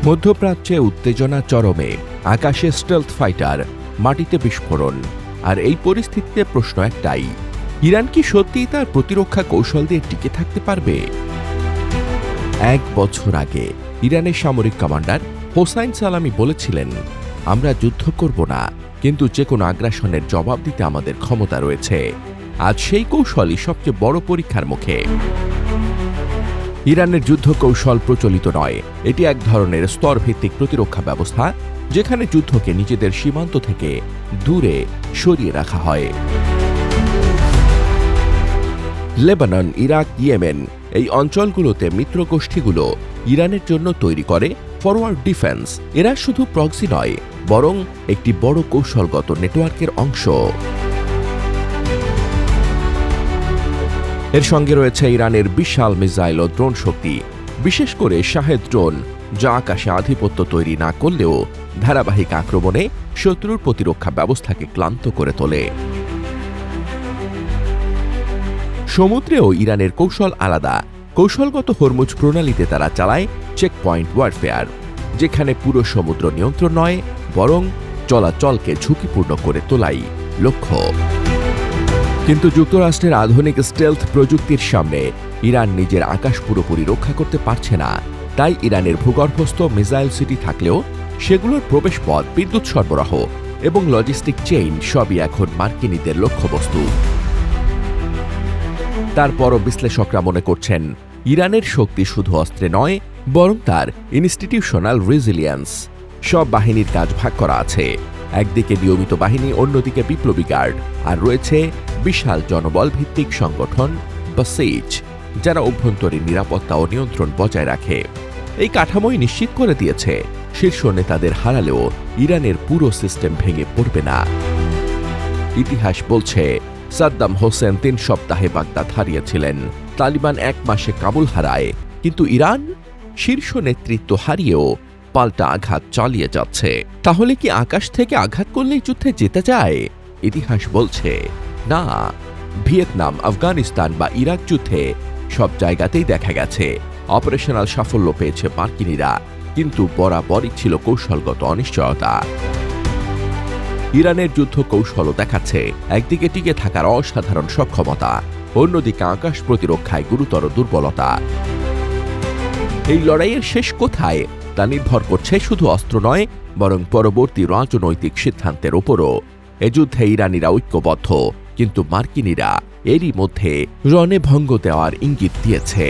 মধ্যপ্রাচ্যে উত্তেজনা চরমে, আকাশে স্টেলথ ফাইটার, মাটিতে বিস্ফোরণ। আর এই পরিস্থিতিতে প্রশ্ন একটাই, ইরান কি সত্যিই তার প্রতিরক্ষা কৌশল দিয়ে টিকে থাকতে পারবে? 1 বছর আগে ইরানের সামরিক কমান্ডার হোসাইন সালামি বলেছিলেন, আমরা যুদ্ধ করব না, কিন্তু যে কোনো আগ্রাসনের জবাব দিতে আমাদের ক্ষমতা রয়েছে। আজ সেই কৌশলই সবচেয়ে বড় পরীক্ষার মুখে। ইরানের যুদ্ধ কৌশল প্রচলিত নয়, এটি এক ধরনের স্তরভিত্তিক প্রতিরক্ষা ব্যবস্থা, যেখানে যুদ্ধকে নিজেদের সীমান্ত থেকে দূরে সরিয়ে রাখা হয়। লেবানন, ইরাক, ইয়েমেন এই অঞ্চলগুলোতে মিত্রগোষ্ঠীগুলো ইরানের জন্য তৈরি করে ফরওয়ার্ড ডিফেন্স। এরা শুধু প্রক্সি নয়, বরং একটি বড় কৌশলগত নেটওয়ার্কের অংশ। এর সঙ্গে রয়েছে ইরানের বিশাল মিসাইল ও ড্রোন শক্তি, বিশেষ করে শাহেদ ড্রোন, যা আকাশে আধিপত্য তৈরি না করলেও ধারাবাহিক আক্রমণে শত্রুর প্রতিরক্ষা ব্যবস্থাকে ক্লান্ত করে তোলে। সমুদ্রেও ইরানের কৌশল আলাদা। কৌশলগত হরমুজ প্রণালীতে তারা চালায় চেকপয়েন্ট ওয়ারফেয়ার, যেখানে পুরো সমুদ্র নিয়ন্ত্রণ নয়, বরং চলাচলকে ঝুঁকিপূর্ণ করে তোলাই লক্ষ্য। কিন্তু যুক্তরাষ্ট্রের আধুনিক স্টেলথ প্রযুক্তির সামনে ইরান নিজের আকাশ পুরোপুরি রক্ষা করতে পারছে না। তাই ইরানের ভূগর্ভস্থ মিসাইল সিটি থাকলেও সেগুলোর প্রবেশপথ, বিদ্যুৎ সরবরাহ এবং লজিস্টিক চেইন সবই এখন মার্কিনীদের লক্ষ্যবস্তু। তারপরও বিশ্লেষকরা মনে করছেন, ইরানের শক্তি শুধু অস্ত্রে নয়, বরং তার ইনস্টিটিউশনাল রেজিলিয়েন্স। সব বাহিনীর কাজ ভাগ করা আছে। একদিকে নিয়মিত বাহিনী, অন্যদিকে বিপ্লবী গার্ড, আর রয়েছে বিশাল জনবল ভিত্তিক সংগঠন বাসিজ, যারা অভ্যন্তরীণ নিরাপত্তা ও নিয়ন্ত্রণ বজায় রাখে। এই কাঠামোই নিশ্চিত করে দিয়েছে, শীর্ষ নেতাদের হারালেও ইরানের পুরো সিস্টেম ভেঙে পড়বে না। ইতিহাস বলছে, সাদ্দাম হোসেন 3 সপ্তাহে বাগদাদ হারিয়েছিলেন, তালিবান 1 মাসে কাবুল হারায়, কিন্তু ইরান শীর্ষ নেতৃত্ব হারিয়েও পাল্টা আঘাত চালিয়ে যাচ্ছে। তাহলে কি আকাশ থেকে আঘাত করলেই যুদ্ধে জিতে যায়? ইতিহাস বলছে না। ভিয়েতনাম, আফগানিস্তান বা ইরাক যুদ্ধে সব জায়গাতেই দেখা গেছে অপারেশনাল সাফল্য পেয়েছে মার্কিনীরা, কিন্তু বরাবরই ছিল কৌশলগত অনিশ্চয়তা। ইরানের যুদ্ধ কৌশলও দেখাচ্ছে একদিকে টিকে থাকার অসাধারণ সক্ষমতা, অন্যদিকে আকাশ প্রতিরক্ষায় গুরুতর দুর্বলতা। এই লড়াইয়ের শেষ কোথায় তা নির্ভর করছে শুধু অস্ত্র নয়, বরং পরবর্তী রাজনৈতিক সিদ্ধান্তের উপরও। এ যুদ্ধে ইরানিরা ঐক্যবদ্ধ, কিন্তু মার্কিনীরা এরই মধ্যে রণে ভঙ্গ দেওয়ার ইঙ্গিত দিয়েছে।